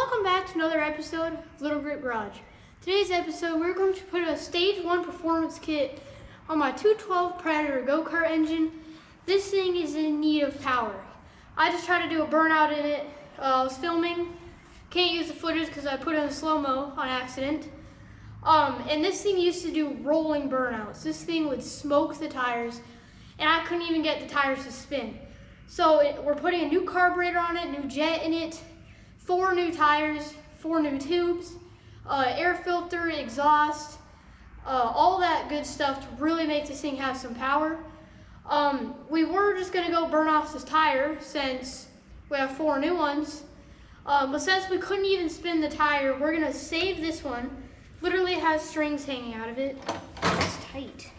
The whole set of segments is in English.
welcome back to another episode of Little Grit Garage. Today's episode, we're going to put a Stage 1 performance kit on my 212 Predator go-kart engine. This thing is in need of power. I just tried to do a burnout in it. I was filming. Can't use the footage because I put it in slow-mo on accident. And this thing used to do rolling burnouts. This thing would smoke the tires, and I couldn't even get the tires to spin. So we're putting a new carburetor on it, new jet in it, 4 new tires, 4 new tubes, air filter, exhaust, all that good stuff to really make this thing have some power. We were just gonna go burn off this tire since we have 4 new ones. But since we couldn't even spin the tire, we're gonna save this one. Literally has strings hanging out of it. It's tight.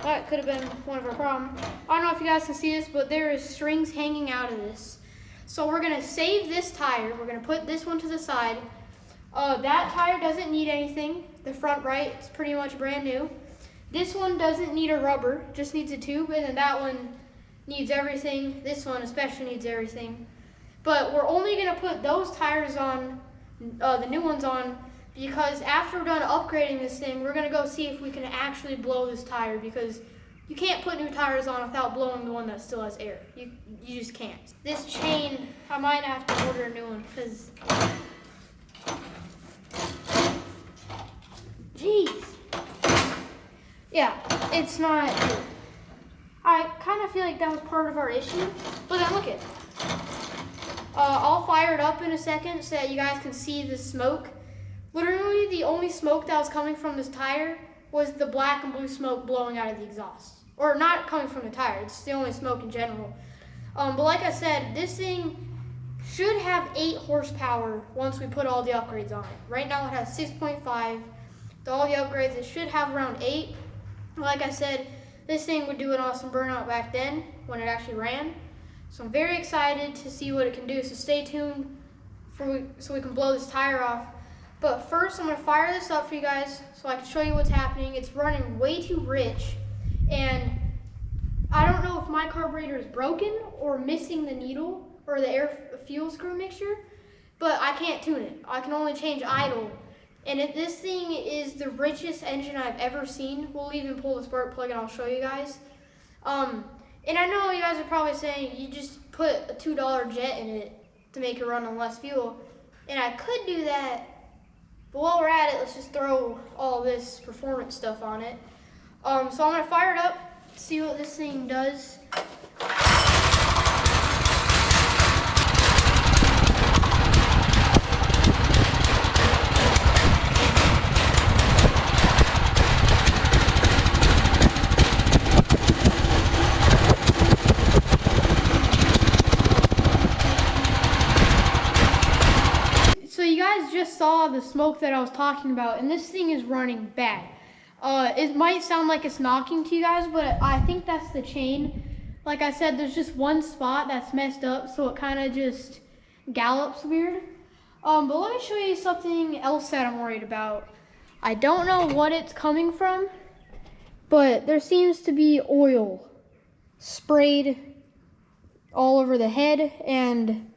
That could have been one of our problems. I don't know if you guys can see this, but there is strings hanging out of this. So we're gonna save this tire. We're gonna put this one to the side. That tire doesn't need anything. The front right is pretty much brand new. This one doesn't need a rubber, just needs a tube, and then that one needs everything. This one especially needs everything. But we're only gonna put those tires on, the new ones on, because after we're done upgrading this thing, we're gonna go see if we can actually blow this tire, because you can't put new tires on without blowing the one that still has air. You just can't. This chain, I might have to order a new one, because, jeez. Yeah, it's not, I kind of feel like that was part of our issue, but then look at it. I'll fire it up in a second so that you guys can see the smoke. Literally, the only smoke that was coming from this tire was the black and blue smoke blowing out of the exhaust. Or not coming from the tire, it's the only smoke in general. But like I said, this thing should have 8 horsepower once we put all the upgrades on it. Right now it has 6.5. With all the upgrades, it should have around 8. Like I said, this thing would do an awesome burnout back then when it actually ran. So I'm very excited to see what it can do. So stay tuned so we can blow this tire off. But first, I'm gonna fire this up for you guys so I can show you what's happening. It's running way too rich, and I don't know if my carburetor is broken or missing the needle or the air fuel screw mixture, but I can't tune it. I can only change idle. And this thing is the richest engine I've ever seen. We'll even pull the spark plug and I'll show you guys. And I know you guys are probably saying you just put a $2 jet in it to make it run on less fuel. And I could do that, but while we're at it, let's just throw all this performance stuff on it. So I'm gonna fire it up, see what this thing does. Just saw the smoke that I was talking about, and this thing is running bad. It might sound like it's knocking to you guys, but I think that's the chain. Like I said, there's just one spot that's messed up, so it kind of just gallops weird. But let me show you something else that I'm worried about. I don't know what it's coming from, but there seems to be oil sprayed all over the head, and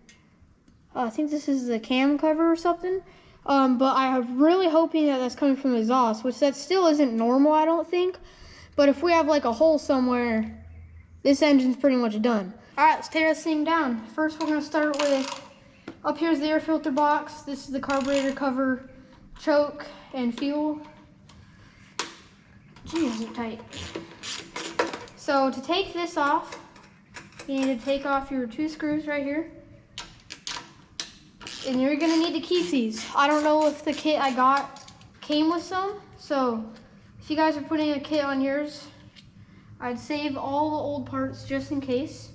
I think this is the cam cover or something. But I'm really hoping that that's coming from the exhaust, which that still isn't normal, I don't think. But if we have like a hole somewhere, this engine's pretty much done. All right, let's tear this thing down. First, we're gonna start with, up here's the air filter box. This is the carburetor cover, choke, and fuel. Jeez, they're tight. So to take this off, you need to take off your 2 screws right here. And you're gonna need to keep these. I don't know if the kit I got came with some, so if you guys are putting a kit on yours, I'd save all the old parts just in case.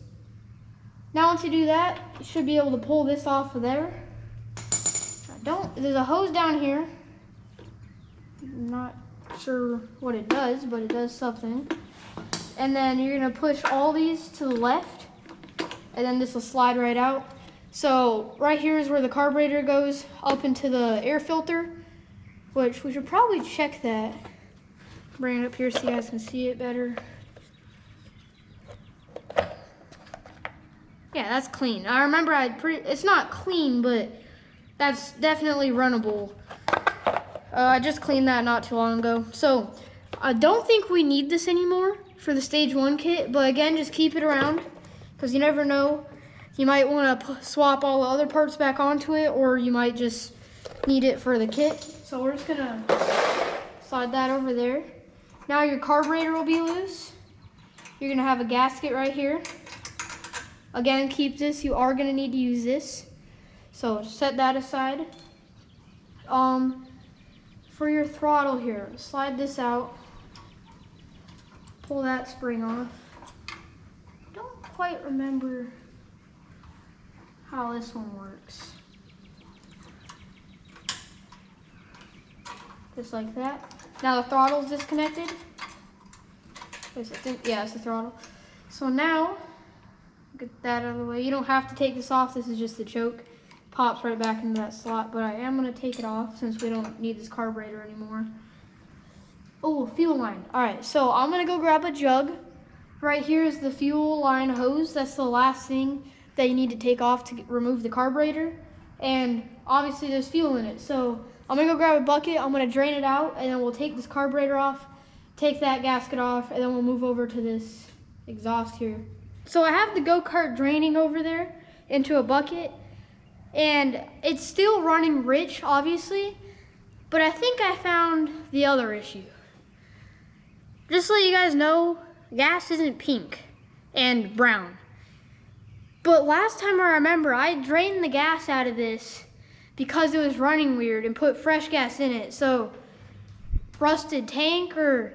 Now once you do that, you should be able to pull this off of there. There's a hose down here. I'm not sure what it does, but it does something. And then you're gonna push all these to the left, and then this will slide right out. So right here is where the carburetor goes up into the air filter, which we should probably check that. Bring it up here so you guys can see it better. Yeah, Yeah, that's clean. I remember it's not clean, but that's definitely runnable. I just cleaned that not too long ago. So I don't think we need this anymore for the stage 1 kit, but again, just keep it around because you never know. You might want to swap all the other parts back onto it, or you might just need it for the kit. So we're just gonna slide that over there. Now your carburetor will be loose. You're gonna have a gasket right here. Again, keep this. You are gonna need to use this. So set that aside. For your throttle here, slide this out. Pull that spring off. Don't quite remember how this one works. Just like that. Now the throttle's disconnected. Yeah, it's the throttle. So now, get that out of the way. You don't have to take this off. This is just the choke. Pops right back into that slot, but I am gonna take it off since we don't need this carburetor anymore. Oh, fuel line. All right, so I'm gonna go grab a jug. Right here is the fuel line hose. That's the last thing that you need to take off to remove the carburetor. And obviously there's fuel in it. So I'm gonna go grab a bucket, I'm gonna drain it out, and then we'll take this carburetor off, take that gasket off, and then we'll move over to this exhaust here. So I have the go-kart draining over there into a bucket, and it's still running rich, obviously, but I think I found the other issue. Just so you guys know, gas isn't pink and brown. But last time I remember, I drained the gas out of this because it was running weird and put fresh gas in it. So rusted tank or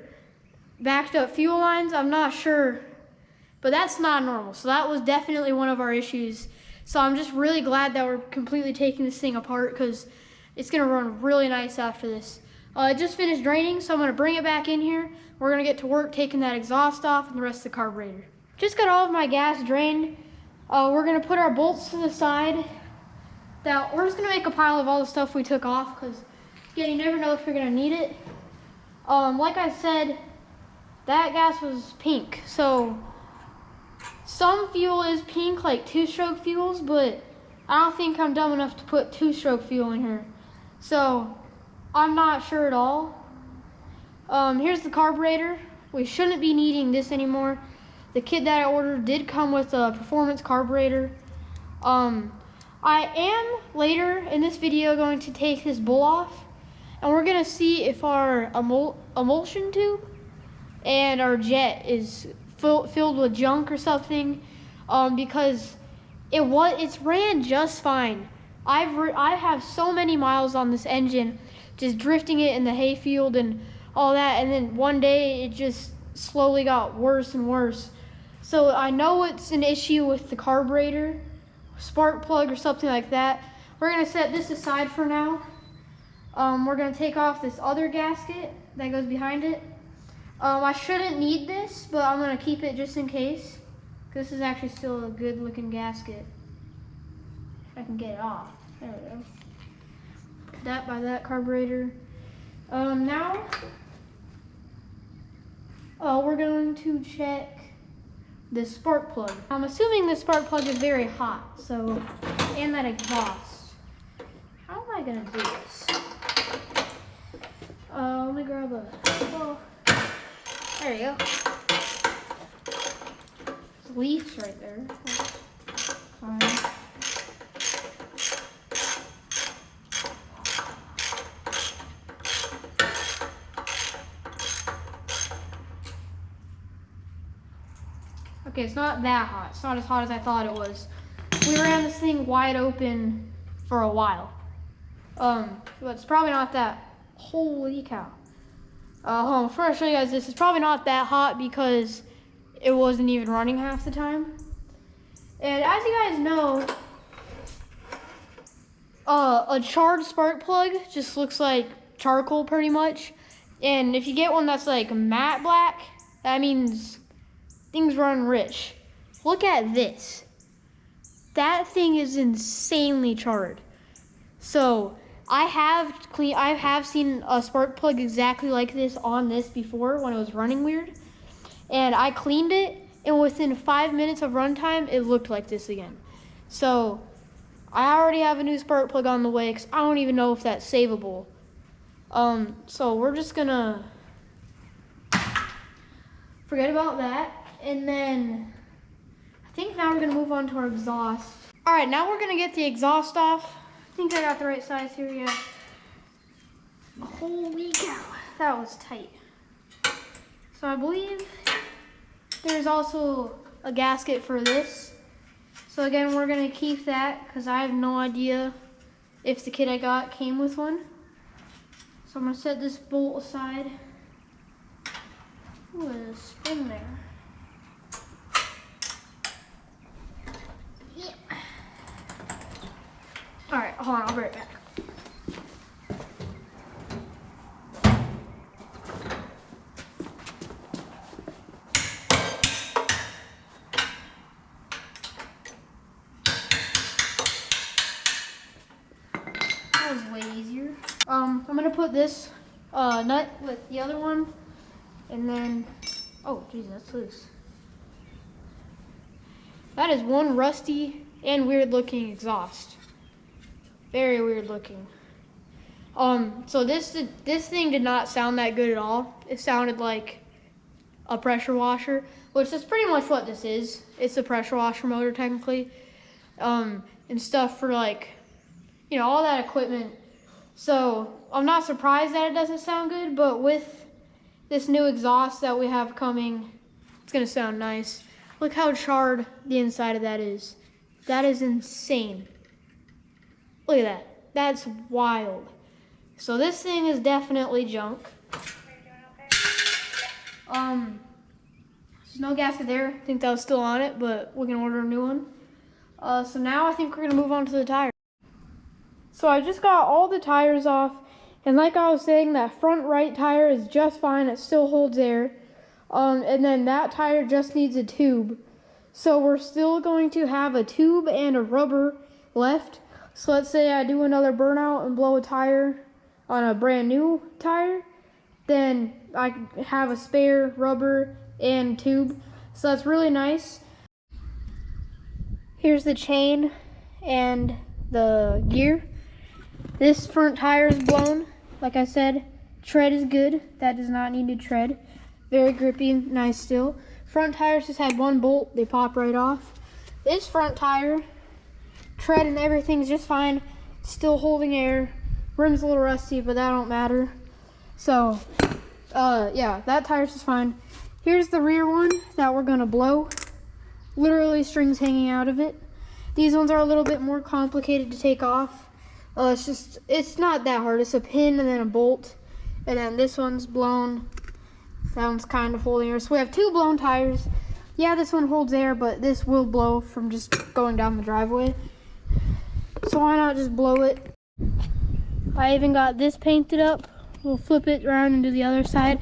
backed up fuel lines, I'm not sure, but that's not normal. So that was definitely one of our issues. So I'm just really glad that we're completely taking this thing apart because it's gonna run really nice after this. It just finished draining, so I'm gonna bring it back in here. We're gonna get to work taking that exhaust off and the rest of the carburetor. Just got all of my gas drained. We're gonna put our bolts to the side. Now, we're just gonna make a pile of all the stuff we took off because, again, you never know if you're gonna need it. Like I said, that gas was pink. So some fuel is pink, like 2-stroke fuels, but I don't think I'm dumb enough to put 2-stroke fuel in here. So I'm not sure at all. Here's the carburetor. We shouldn't be needing this anymore. The kit that I ordered did come with a performance carburetor. I am later in this video going to take this bowl off, and we're gonna see if our emulsion tube and our jet is filled with junk or something, because it's ran just fine. I have so many miles on this engine, just drifting it in the hayfield and all that, and then one day it just slowly got worse and worse. So I know it's an issue with the carburetor, spark plug or something like that. We're gonna set this aside for now. We're gonna take off this other gasket that goes behind it. I shouldn't need this, but I'm gonna keep it just in case. This is actually still a good looking gasket. If I can get it off. There we go. Put that by that carburetor. Now, we're going to check the spark plug. I'm assuming the spark plug is very hot, so, and that exhaust. How am I gonna do this? Let me grab there you go. There's leaves right there. Fine. Okay, it's not that hot. It's not as hot as I thought it was. We ran this thing wide open for a while. But it's probably not that. Holy cow. Before I show you guys this, it's probably not that hot because it wasn't even running half the time. And as you guys know, a charred spark plug just looks like charcoal pretty much. And if you get one that's like matte black, that means things run rich. Look at this. That thing is insanely charred. So I have seen a spark plug exactly like this on this before when it was running weird. And I cleaned it and within 5 minutes of runtime, it looked like this again. So I already have a new spark plug on the way because I don't even know if that's savable. So we're just gonna forget about that, and then I think now we're gonna move on to our exhaust. All right, now we're gonna get the exhaust off. I think I got the right size here, yeah. Holy cow, that was tight. So I believe there's also a gasket for this. So again, we're gonna keep that because I have no idea if the kit I got came with one. So I'm gonna set this bolt aside. Ooh, there's a spring there. Yeah. All right, hold on, I'll be right back. That was way easier. I'm gonna put this nut with the other one, and then, oh geez, that's loose. That is one rusty and weird looking exhaust. Very weird looking. So this thing did not sound that good at all. It sounded like a pressure washer, which is pretty much what this is. It's a pressure washer motor technically, and stuff for like, you know, all that equipment. So I'm not surprised that it doesn't sound good, but with this new exhaust that we have coming, it's gonna sound nice. Look how charred the inside of that is. That is insane. Look at that. That's wild. So this thing is definitely junk. There's no gasket there. I think that was still on it, but we can order a new one. So now I think we're gonna move on to the tires. So I just got all the tires off, and like I was saying, that front right tire is just fine. It still holds air. And then that tire just needs a tube. So we're still going to have a tube and a rubber left. So let's say I do another burnout and blow a tire on a brand new tire, then I have a spare rubber and tube. So that's really nice. Here's the chain and the gear. This front tire is blown. Like I said, tread is good. That does not need to tread. Very grippy, nice still. Front tires just had one bolt. They pop right off. This front tire, tread and everything's just fine. Still holding air. Rim's a little rusty, but that don't matter. So, yeah, that tire's just fine. Here's the rear one that we're gonna blow. Literally strings hanging out of it. These ones are a little bit more complicated to take off. It's not that hard. It's a pin and then a bolt. And then this one's blown. That one's kind of holding air. So we have two blown tires. Yeah, this one holds air, but this will blow from just going down the driveway. So why not just blow it? I even got this painted up. We'll flip it around and do the other side.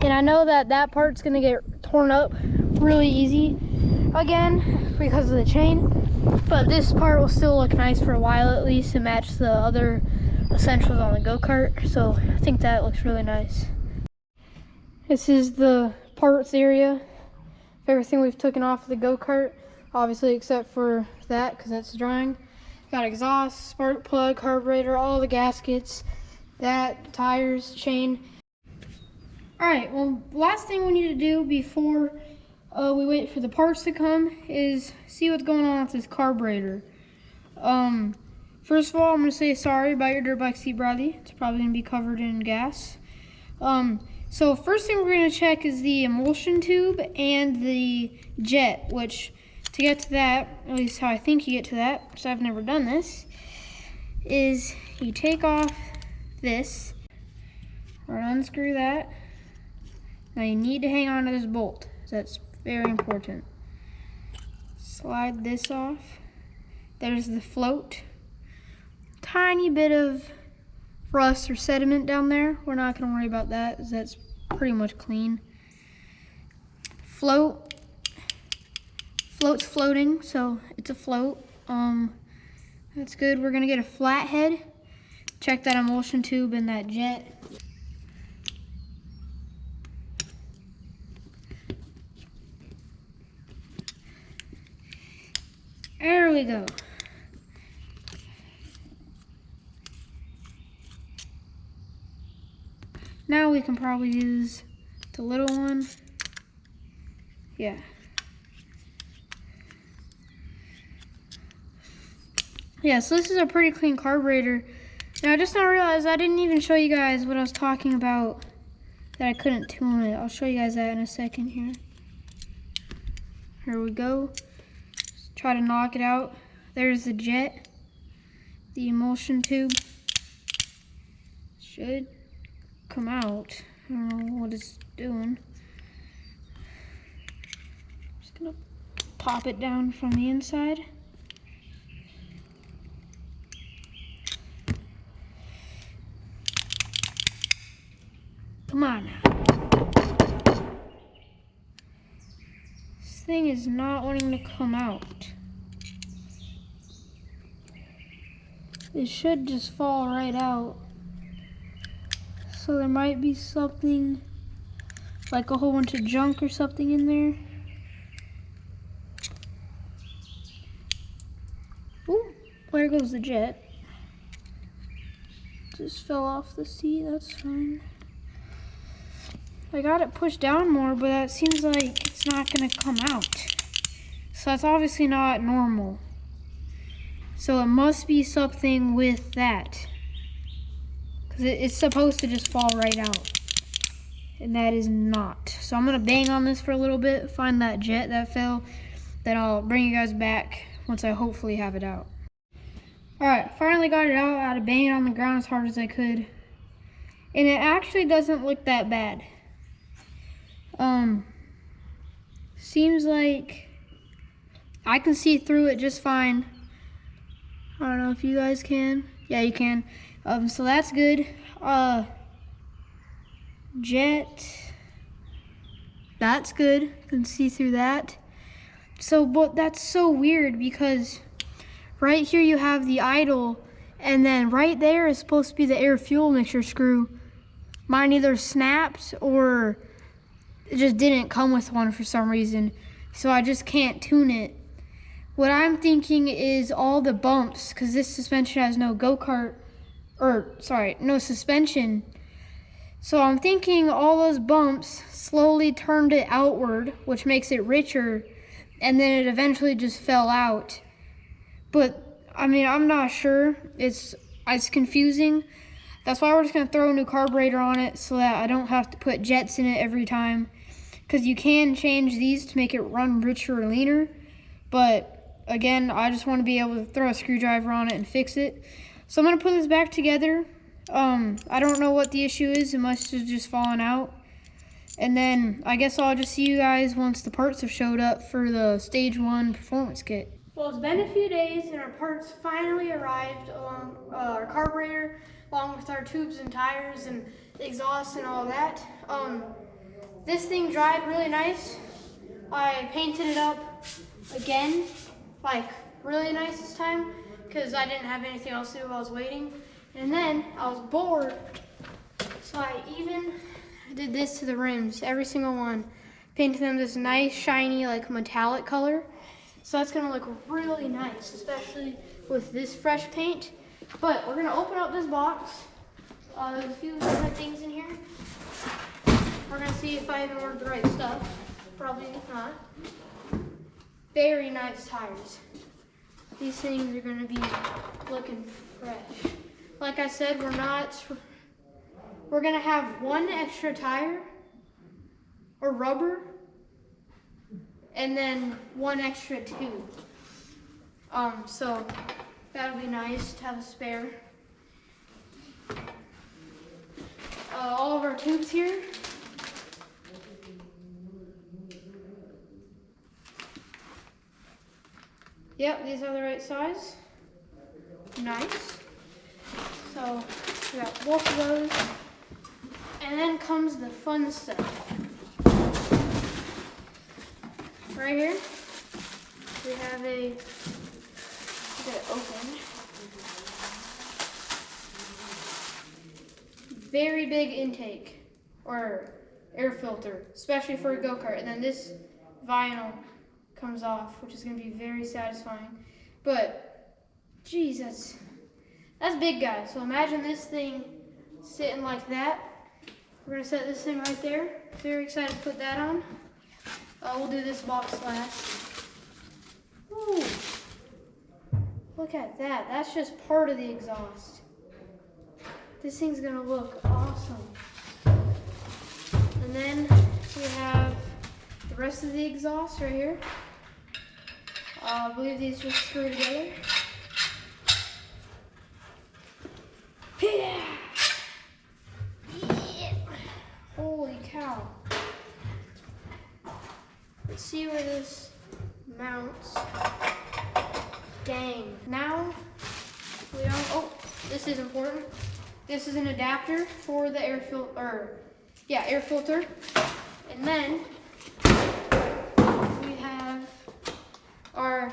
And I know that that part's gonna get torn up really easy again because of the chain. But this part will still look nice for a while at least and match the other essentials on the go-kart. So I think that looks really nice. This is the parts area. Everything we've taken off of the go-kart, obviously except for that because that's drying. Got exhaust, spark plug, carburetor, all the gaskets, that, tires, chain. All right, well, last thing we need to do before we wait for the parts to come is see what's going on with this carburetor. First of all, I'm gonna say sorry about your dirt bike seat, Bradley. It's probably gonna be covered in gas. So first thing we're gonna check is the emulsion tube and the jet, which to get to that, at least how I think you get to that, because I've never done this, is you take off this, or unscrew that. Now you need to hang on to this bolt, so that's very important. Slide this off. There's the float. Tiny bit of rust or sediment down there. We're not gonna worry about that, as that's pretty much clean. Float's floating, so it's a float. That's good. We're gonna get a flathead. Check that emulsion tube and that jet. we go. Now we can probably use the little one. Yeah. Yeah, so this is a pretty clean carburetor. Now I just now realized I didn't even show you guys what I was talking about, that I couldn't tune it. I'll show you guys that in a second here. Here we go. Let's try to knock it out. There's the jet, the emulsion tube. Should come out. I don't know what it's doing. Just gonna pop it down from the inside. Come on now. This thing is not wanting to come out. It should just fall right out. So there might be something, like a whole bunch of junk or something in there. Ooh, there goes the jet. Just fell off the seat, that's fine. I got it pushed down more, but it seems like it's not gonna come out. So that's obviously not normal. So it must be something with that. Because it's supposed to just fall right out. And that is not. So I'm gonna bang on this for a little bit, find that jet that fell, then I'll bring you guys back once I hopefully have it out. Alright, finally got it out. I had to bang it on the ground as hard as I could. And it actually doesn't look that bad. Seems like I can see through it just fine. I don't know if you guys can. Yeah, you can. So that's good. Jet. That's good. You can see through that. So, but that's so weird because right here you have the idle, and then right there is supposed to be the air fuel mixture screw. Mine either snapped or it just didn't come with one for some reason. So I just can't tune it. What I'm thinking is all the bumps, because this suspension has no go-kart, no suspension. So I'm thinking all those bumps slowly turned it outward, which makes it richer, and then it eventually just fell out. But I mean, I'm not sure. It's confusing. That's why we're just gonna throw a new carburetor on it so that I don't have to put jets in it every time. Because you can change these to make it run richer or leaner. But again, I just want to be able to throw a screwdriver on it and fix it. So I'm gonna put this back together. I don't know what the issue is. It must have just fallen out. And then I guess I'll just see you guys once the parts have showed up for the stage 1 performance kit. Well, it's been a few days and our parts finally arrived along our carburetor, along with our tubes and tires and exhaust and all that. This thing dried really nice. I painted it up again, like really nice this time, because I didn't have anything else to do while I was waiting. And then I was bored, so I even did this to the rims, every single one. Painted them this nice, shiny, like metallic color. So that's gonna look really nice, especially with this fresh paint. But we're gonna open up this box. There's a few different things in here. We're gonna see if I even ordered the right stuff. Probably not. Very nice tires. These things are gonna be looking fresh. Like I said, we're gonna have one extra tire or rubber, and then one extra tube. So that'll be nice to have a spare. All of our tubes here. Yep, these are the right size. Nice. So we got both of those. And then comes the fun stuff. Right here, we have get it open. Very big intake or air filter, especially for a go-kart. And then this vinyl comes off, which is going to be very satisfying. But, geez, that's big, guys. So imagine this thing sitting like that. We're gonna set this thing right there. Very excited to put that on. We'll do this box last. Ooh, look at that. That's just part of the exhaust. This thing's gonna look awesome. And then we have the rest of the exhaust right here. I believe these just screw together. Yeah. Holy cow. Let's see where this mounts. Dang. Now, we don't, oh, this is important. This is an adapter for the air filter. And then we have our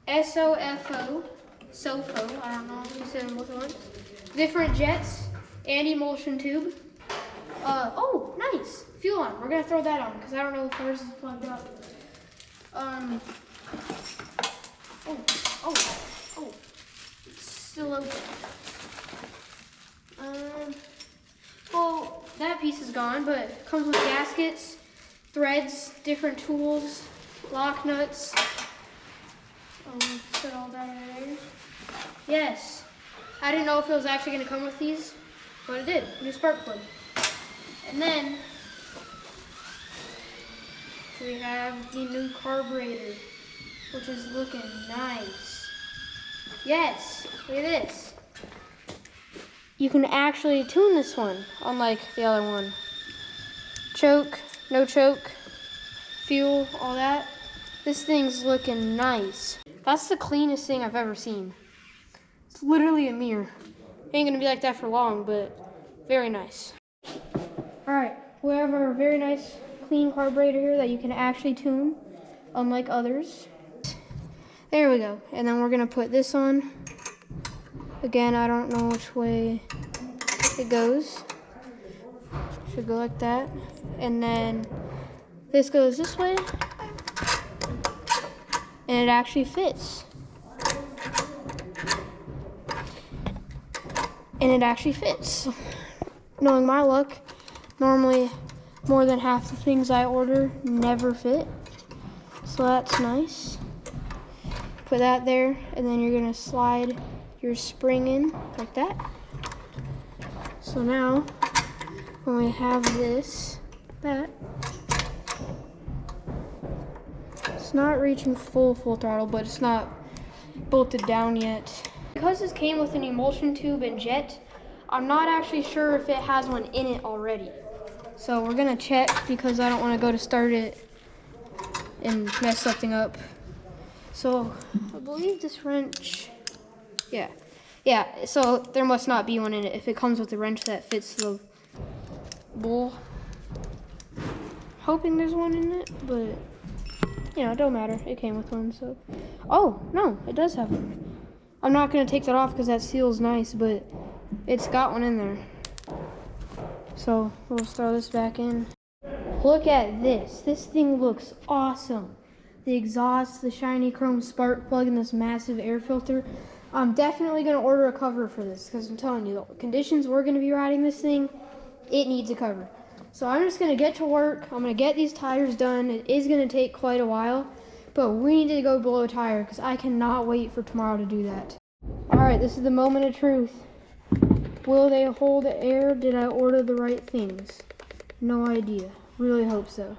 SOFO, I don't know if you said them both at once. Different jets and emulsion tube. Oh, nice. Fuel on. We're gonna throw that on because I don't know if ours is plugged up. It's still open. Well, that piece is gone, but it comes with gaskets, threads, different tools, lock nuts. Set all that in there. Yes. I didn't know if it was actually gonna come with these, but it did. New spark plug. And then we have the new carburetor, which is looking nice. Yes, look at this. You can actually tune this one, unlike the other one. Choke, no choke, fuel, all that. This thing's looking nice. That's the cleanest thing I've ever seen. It's literally a mirror. Ain't gonna be like that for long, but very nice. All right, we have our very nice clean carburetor here that you can actually tune, unlike others. There we go. And then we're gonna put this on. Again, I don't know which way it goes. Should go like that. And then this goes this way. And it actually fits. And it actually fits. Knowing my luck, normally more than half the things I order never fit. So that's nice. Put that there, and then you're gonna slide your spring in like that. So now, when we have that, it's not reaching full throttle, but it's not bolted down yet. Because this came with an emulsion tube and jet, I'm not actually sure if it has one in it already. So we're gonna check because I don't wanna go to start it and mess something up. So I believe this wrench, yeah, so there must not be one in it if it comes with a wrench that fits the bowl. Hoping there's one in it, but you know, it don't matter. It came with one, so. Oh, no, it does have one. I'm not gonna take that off because that seal's nice, but it's got one in there. So we'll throw this back in. Look at this. This thing looks awesome. The exhaust, the shiny chrome spark plug, and this massive air filter. I'm definitely gonna order a cover for this because I'm telling you, the conditions we're gonna be riding this thing, it needs a cover. So I'm just gonna get to work. I'm gonna get these tires done. It is gonna take quite a while, but we need to go blow a tire because I cannot wait for tomorrow to do that. All right, this is the moment of truth. Will they hold air? Did I order the right things? No idea. Really hope so.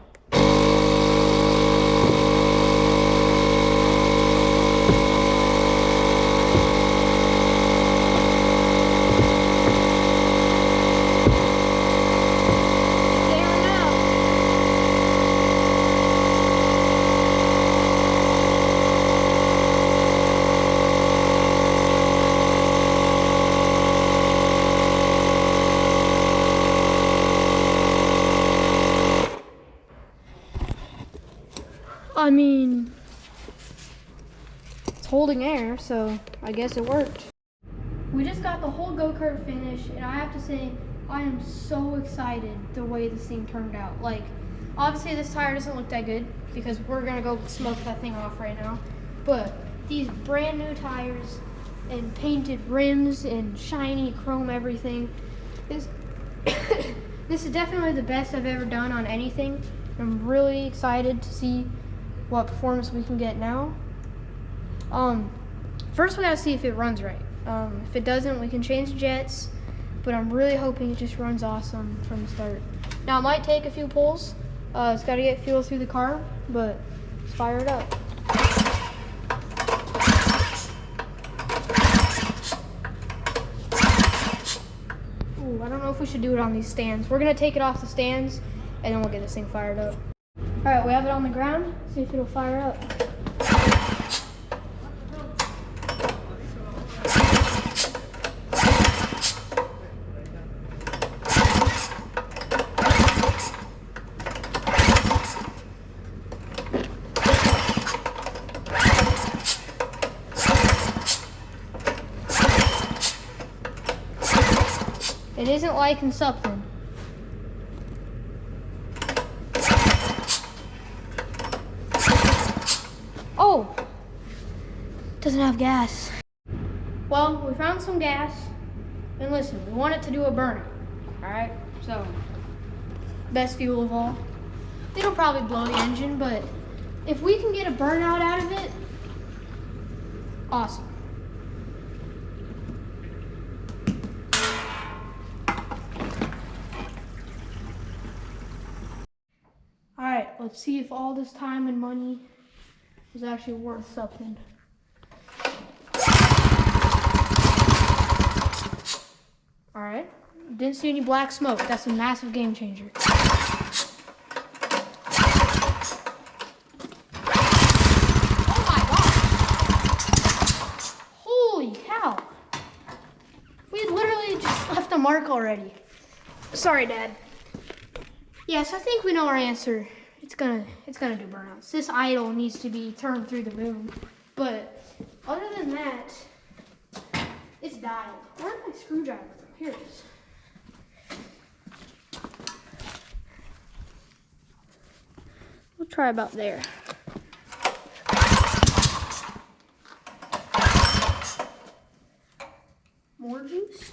I mean, it's holding air, so I guess it worked. We just got the whole go-kart finished, and I have to say, I am so excited the way this thing turned out. Like, obviously this tire doesn't look that good because we're gonna go smoke that thing off right now. But these brand new tires and painted rims and shiny chrome everything. This is definitely the best I've ever done on anything. I'm really excited to see what performance we can get now. First we gotta see if it runs right. If it doesn't, we can change the jets, but I'm really hoping it just runs awesome from the start. Now it might take a few pulls. It's gotta get fuel through the car, but let's fire it up. Ooh, I don't know if we should do it on these stands. We're gonna take it off the stands and then we'll get this thing fired up. All right, we have it on the ground. See if it'll fire up. It isn't liking something. Oh, doesn't have gas. Well, we found some gas, and listen, we want it to do a burnout, all right? So, best fuel of all. It'll probably blow the engine, but if we can get a burnout out of it, awesome. All right, let's see if all this time and money is actually worth something. All right, didn't see any black smoke. That's a massive game changer. Oh my gosh! Holy cow! We had literally just left a mark already. Sorry, Dad. Yes, I think we know our answer. It's gonna do burnouts. This idle needs to be turned through the boom. But other than that, it's dialed. Where's my screwdriver though? Here it is. We'll try about there. More juice.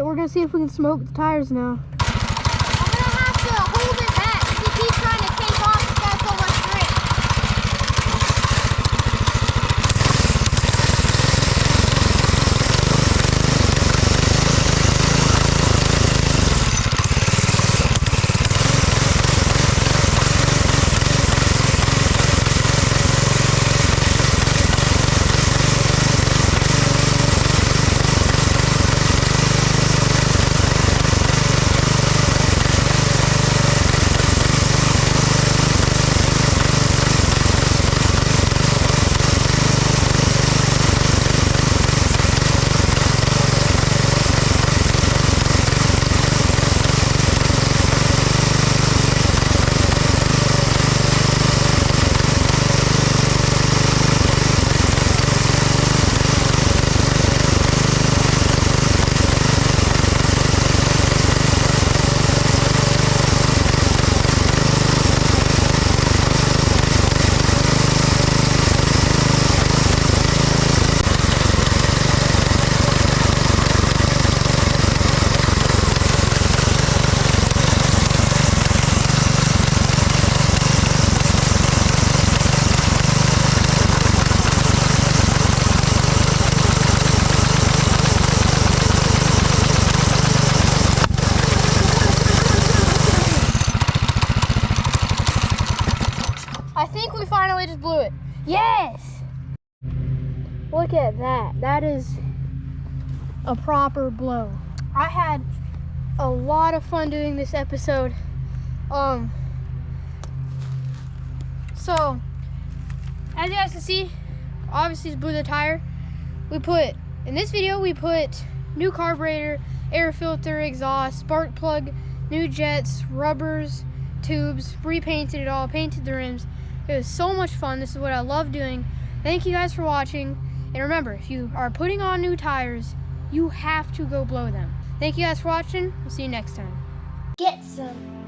We're gonna see if we can smoke the tires now. I'm gonna have to hold it back if you keep trying to take off. It's got so much grip. finally just blew it. Yes! Look at that. That is a proper blow. I had a lot of fun doing this episode. So, as you guys can see, obviously just blew the tire. In this video, we put new carburetor, air filter, exhaust, spark plug, new jets, rubbers, tubes, repainted it all, painted the rims. It was so much fun. This is what I love doing. Thank you guys for watching. And remember, if you are putting on new tires, you have to go blow them. Thank you guys for watching. We'll see you next time. Get some.